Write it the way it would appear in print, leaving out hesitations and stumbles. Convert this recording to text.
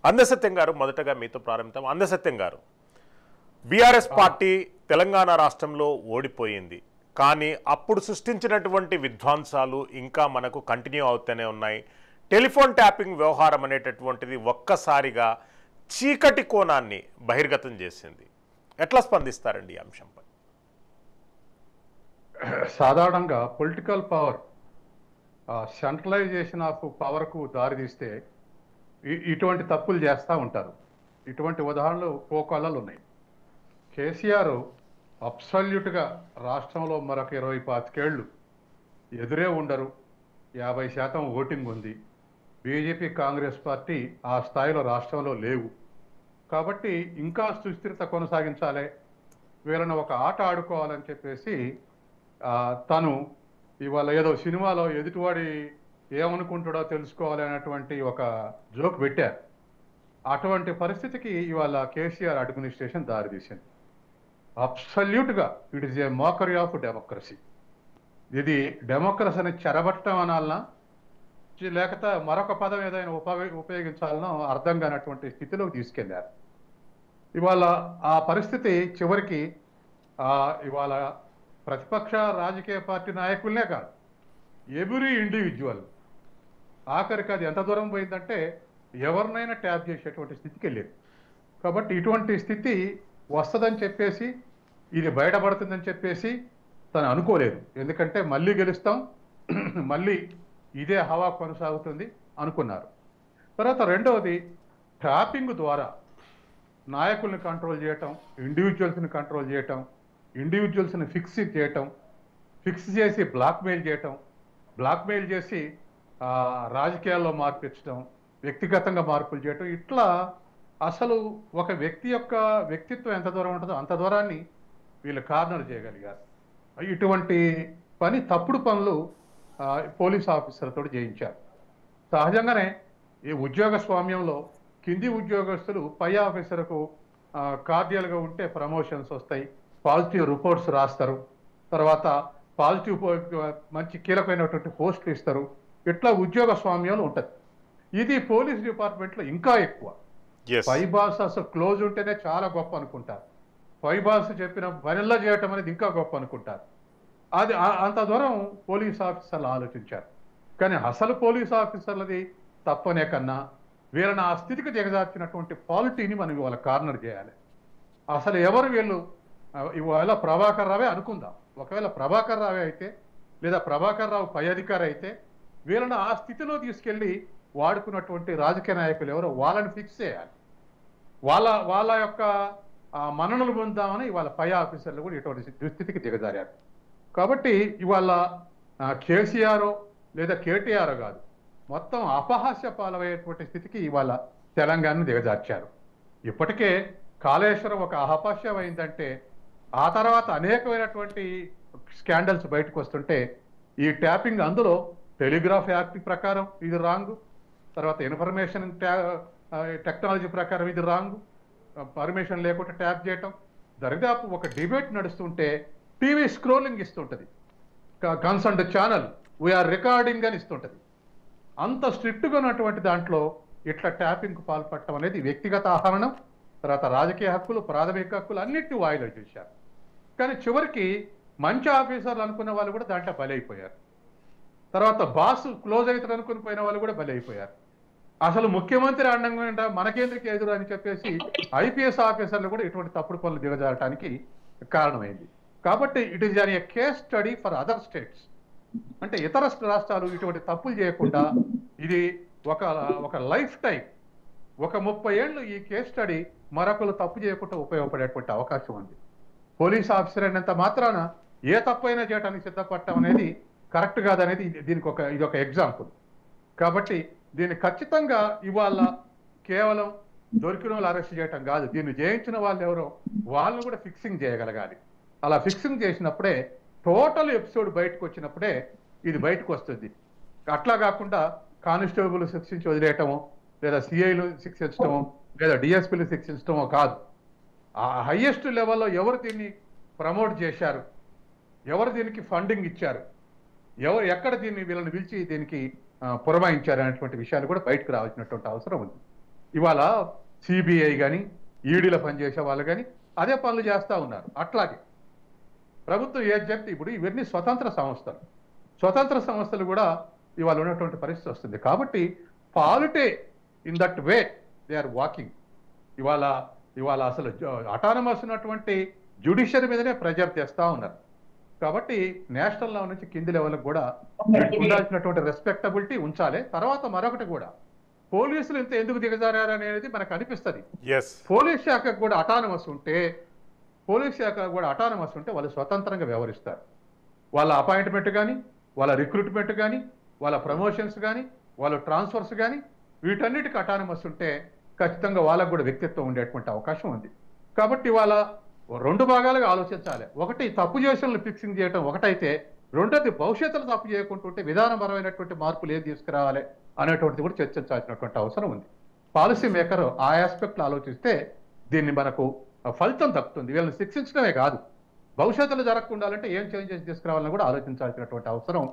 అందసత్యం గారు, మొదటగా మీతో ప్రారంభిద్దాం. అందసత్యం గారు, బీఆర్ఎస్ పార్టీ తెలంగాణ రాష్ట్రంలో ఓడిపోయింది, కానీ అప్పుడు సృష్టించినటువంటి విధ్వంసాలు ఇంకా మనకు కంటిన్యూ అవుతూనే ఉన్నాయి. టెలిఫోన్ ట్యాపింగ్ వ్యవహారం అనేటటువంటిది ఒక్కసారిగా చీకటి కోణాన్ని బహిర్గతం చేసింది. ఎట్లా స్పందిస్తారండి ఈ అంశంపై? సాధారణంగా పొలిటికల్ పవర్ సెంట్రలైజేషన్ ఆఫ్ పవర్కు దారితీస్తే ఇటువంటి తప్పులు చేస్తూ ఉంటారు. ఇటువంటి ఉదాహరణలు కోకొల్లలు ఉన్నాయి. కేసీఆర్ అబ్సల్యూట్గా రాష్ట్రంలో మరొక 20-25 ఏళ్ళు ఎదురే ఉండరు, 50% ఓటింగ్ ఉంది. బీజేపీ కాంగ్రెస్ పార్టీ ఆ స్థాయిలో రాష్ట్రంలో లేవు. కాబట్టి ఇంకా సుస్థిరత కొనసాగించాలి, వీళ్ళని ఒక ఆట ఆడుకోవాలని చెప్పేసి తను ఇవాళ ఏదో సినిమాలో ఎదుటివాడి ఏమనుకుంటాడో తెలుసుకోవాలి అనేటువంటి ఒక జోక్ పెట్టారు. అటువంటి పరిస్థితికి ఇవాళ కేసీఆర్ అడ్మినిస్ట్రేషన్ దారితీసింది. అబ్సల్యూట్గా it is a mockery of democracy. ఇది డెమోక్రసీని చెరబట్టడం అనాలనా లేకపోతే మరొక పదం ఏదైనా ఉపయోగించాలనో అర్థం కానటువంటి స్థితిలోకి తీసుకెళ్లారు. ఇవాళ ఆ పరిస్థితి చివరికి ఇవాళ ప్రతిపక్ష రాజకీయ పార్టీ నాయకులనే కాదు, ఎవ్రీ ఇండివిజువల్ ఆఖరికి అది ఎంత దూరం పోయిందంటే ఎవరినైనా ట్యాప్ చేసేటువంటి స్థితికి వెళ్ళేది. కాబట్టి ఇటువంటి స్థితి వస్తుందని చెప్పేసి, ఇది బయటపడుతుందని చెప్పేసి తను అనుకోలేదు. ఎందుకంటే మళ్ళీ గెలుస్తాం, మళ్ళీ ఇదే హవా కొనసాగుతుంది అనుకున్నారు. తర్వాత రెండవది, ట్యాపింగ్ ద్వారా నాయకుల్ని కంట్రోల్ చేయటం, ఇండివిజువల్స్ని కంట్రోల్ చేయటం, ఇండివిజువల్స్ని ఫిక్స్ చేసి బ్లాక్మెయిల్ చేయటం, బ్లాక్మెయిల్ చేసి రాజకీయాల్లో మార్పించడం, వ్యక్తిగతంగా మార్పులు చేయటం, ఇట్లా అసలు ఒక వ్యక్తి యొక్క వ్యక్తిత్వం ఎంత దూరం ఉంటుందో అంత దూరాన్ని వీళ్ళు కార్నర్ చేయగలిగారు. ఇటువంటి తప్పుడు పనులు పోలీస్ ఆఫీసర్లతో చేయించారు. సహజంగానే ఈ ఉద్యోగ స్వామ్యంలో కింది ఉద్యోగస్తులు పై ఆఫీసర్కు కార్డియల్గా ఉంటే ప్రమోషన్స్ వస్తాయి, పాజిటివ్ రిపోర్ట్స్ రాస్తారు, తర్వాత పాజిటివ్ మంచి కీలకమైనటువంటి పోస్టులు ఇస్తారు. ఇట్లా ఉద్యోగ స్వామ్యంలో ఉంటుంది. ఇది పోలీస్ డిపార్ట్మెంట్లో ఇంకా ఎక్కువ. పై బాస్ అసలు క్లోజ్ ఉంటేనే చాలా గొప్ప అనుకుంటారు, పై బాస్ చెప్పిన పనిలా చేయటం అనేది ఇంకా గొప్ప అనుకుంటారు. అది అంత దూరం పోలీస్ ఆఫీసర్లు ఆలోచించారు. కానీ అసలు పోలీస్ ఆఫీసర్లది తప్పనే కన్నా వీళ్ళని ఆ స్థితికి దిగజార్చినటువంటి పాలిటీని మనం ఇవాళ కార్నర్ చేయాలి. అసలు ఎవరు వీళ్ళు? ఇవాళ ప్రభాకర్ రావే అనుకుందాం. ఒకవేళ ప్రభాకర్ రావే అయితే, లేదా ప్రభాకర్ రావు పై అధికారి అయితే, వీళ్ళని ఆ స్థితిలో తీసుకెళ్ళి వాడుకున్నటువంటి రాజకీయ నాయకులు ఎవరో వాళ్ళని ఫిక్స్ చేయాలి. వాళ్ళ యొక్క మన్ననలు పొందామని ఇవాళ పై ఆఫీసర్లు కూడా ఇటువంటి దుస్థితికి దిగజారారు. కాబట్టి ఇవాళ కేసీఆర్ లేదా కేటీఆర్ కాదు, మొత్తం అపహాస్య పాలయ్యేటువంటి స్థితికి ఇవాళ తెలంగాణను దిగజార్చారు. ఇప్పటికే కాళేశ్వరం ఒక అపహాస్యం అయిందంటే ఆ తర్వాత అనేకమైనటువంటి స్కాండల్స్ బయటకు వస్తుంటే ఈ ట్యాపింగ్, అందులో టెలిగ్రాఫ్ యాక్ట్ ప్రకారం ఇది రాంగ్, తర్వాత ఇన్ఫర్మేషన్ టెక్నాలజీ ప్రకారం ఇది రాంగ్, పర్మిషన్ లేకుండా ట్యాప్ చేయటం. దరిదాపు ఒక డిబేట్ నడుస్తుంటే టీవీ స్క్రోలింగ్ ఇస్తుంటుంది, కన్సర్న్డ్ ఛానల్ వీఆర్ రికార్డింగ్ అని ఇస్తుంటుంది. అంత స్ట్రిక్ట్గా ఉన్నటువంటి దాంట్లో ఇట్లా ట్యాపింగ్కు పాల్పడటం అనేది వ్యక్తిగత ఆహరణం, తర్వాత రాజకీయ హక్కులు, ప్రాథమిక హక్కులు అన్నిటిని వాయిదా చేశారు. కానీ చివరికి మంచి ఆఫీసర్లు అనుకున్న వాళ్ళు కూడా దాంట్లో బలైపోయారు. తర్వాత బాస్ క్లోజ్ అవుతారు అనుకుని పోయిన వాళ్ళు కూడా బలైపోయారు. అసలు ముఖ్యమంత్రి అండంగా మనకేంద్రికి ఎదురు అని చెప్పేసి ఐపీఎస్ ఆఫీసర్లు కూడా ఇటువంటి తప్పుడు పనులు దిగజారటానికి కారణమైంది. కాబట్టి it is A case study for other states. అంటే ఇతర రాష్ట్రాలు ఇటువంటి తప్పులు చేయకుండా ఇది ఒక లైఫ్ టైం, ఒక 30 ఏళ్ళు ఈ కేస్ స్టడీ మరొకరు తప్పు చేయకుండా ఉపయోగపడేటువంటి అవకాశం ఉంది. పోలీస్ ఆఫీసర్ అయినంత మాత్రాన ఏ తప్పైనా చేయడానికి సిద్ధపడటం అనేది కరెక్ట్ కాదనేది ఇది ఒక ఎగ్జాంపుల్. కాబట్టి దీన్ని ఖచ్చితంగా ఇవాళ కేవలం దొరికిన వాళ్ళు అరెస్ట్ చేయటం కాదు, దీన్ని జయించిన వాళ్ళు ఎవరో వాళ్ళని కూడా ఫిక్సింగ్ చేయగలగాలి. అలా ఫిక్సింగ్ చేసినప్పుడే, టోటల్ ఎపిసోడ్ బయటకు వచ్చినప్పుడే ఇది బయటకు వస్తుంది. అట్లా కాకుండా కానిస్టేబుల్ శిక్షించి వదిలేయటమో, లేదా సిఐలు శిక్షించటమో, లేదా డిఎస్పీలు శిక్షించటమో కాదు. ఆ హైయెస్ట్ లెవెల్లో ఎవరు దీన్ని ప్రమోట్ చేశారు, ఎవరు దీనికి ఫండింగ్ ఇచ్చారు, ఎక్కడ వీళ్ళని పిలిచి దీనికి పురమాయించారు అనేటువంటి విషయాలు కూడా బయటకు రావాల్సినటువంటి అవసరం ఉంది. ఇవాళ సిబిఐ కానీ ఈడీలో పనిచేసే వాళ్ళు కానీ అదే పనులు చేస్తూ ఉన్నారు. అట్లాగే ప్రభుత్వం ఏది చెప్తే ఇప్పుడు ఇవన్నీ స్వతంత్ర సంస్థలు కూడా ఇవాళ ఉన్నటువంటి పరిస్థితి వస్తుంది. కాబట్టి polity in that way they are walking. ఇవాళ అసలు అటానమస్ ఉన్నటువంటి జ్యుడిషియరీ మీదనే ప్రెజర్ తెస్తా ఉన్నారు. కాబట్టి నేషనల్ లెవెల్ నుంచి కింది లెవెల్కి కూడా ఉండాల్సినటువంటి రెస్పెక్టబిలిటీ ఉంచాలి. తర్వాత మరొకటి కూడా పోలీసులు ఇంత ఎందుకు దిగజారారు అనేది మనకు అనిపిస్తుంది. పోలీస్ శాఖకు కూడా అటానమస్ ఉంటే వాళ్ళు స్వతంత్రంగా వ్యవహరిస్తారు. వాళ్ళ అపాయింట్మెంట్ కానీ, వాళ్ళ రిక్రూట్మెంట్ కానీ, వాళ్ళ ప్రమోషన్స్ కానీ, వాళ్ళ ట్రాన్స్ఫర్స్ కానీ వీటన్నిటికీ అటానమస్ ఉంటే ఖచ్చితంగా వాళ్ళకు కూడా వ్యక్తిత్వం ఉండేటువంటి అవకాశం ఉంది. కాబట్టి వాళ్ళ రెండు భాగాలుగా ఆలోచించాలి. ఒకటి తప్పు చేసిన ఫిక్సింగ్ చేయడం ఒకటైతే, రెండోది భవిష్యత్తులో తప్పు చేయకుంటుంటే విధానపరమైనటువంటి మార్పులు ఏది తీసుకురావాలి అనేటువంటిది కూడా చర్చించాల్సినటువంటి అవసరం ఉంది. పాలసీ మేకర్ ఆ ఆస్పెక్ట్లో ఆలోచిస్తే దీన్ని మనకు ఫలితం దక్కుతుంది. వీళ్ళని శిక్షించడమే కాదు, భవిష్యత్తులో జరగకుండా ఏం చేంజెస్ తీసుకురావాలని కూడా ఆలోచించాల్సినటువంటి అవసరం.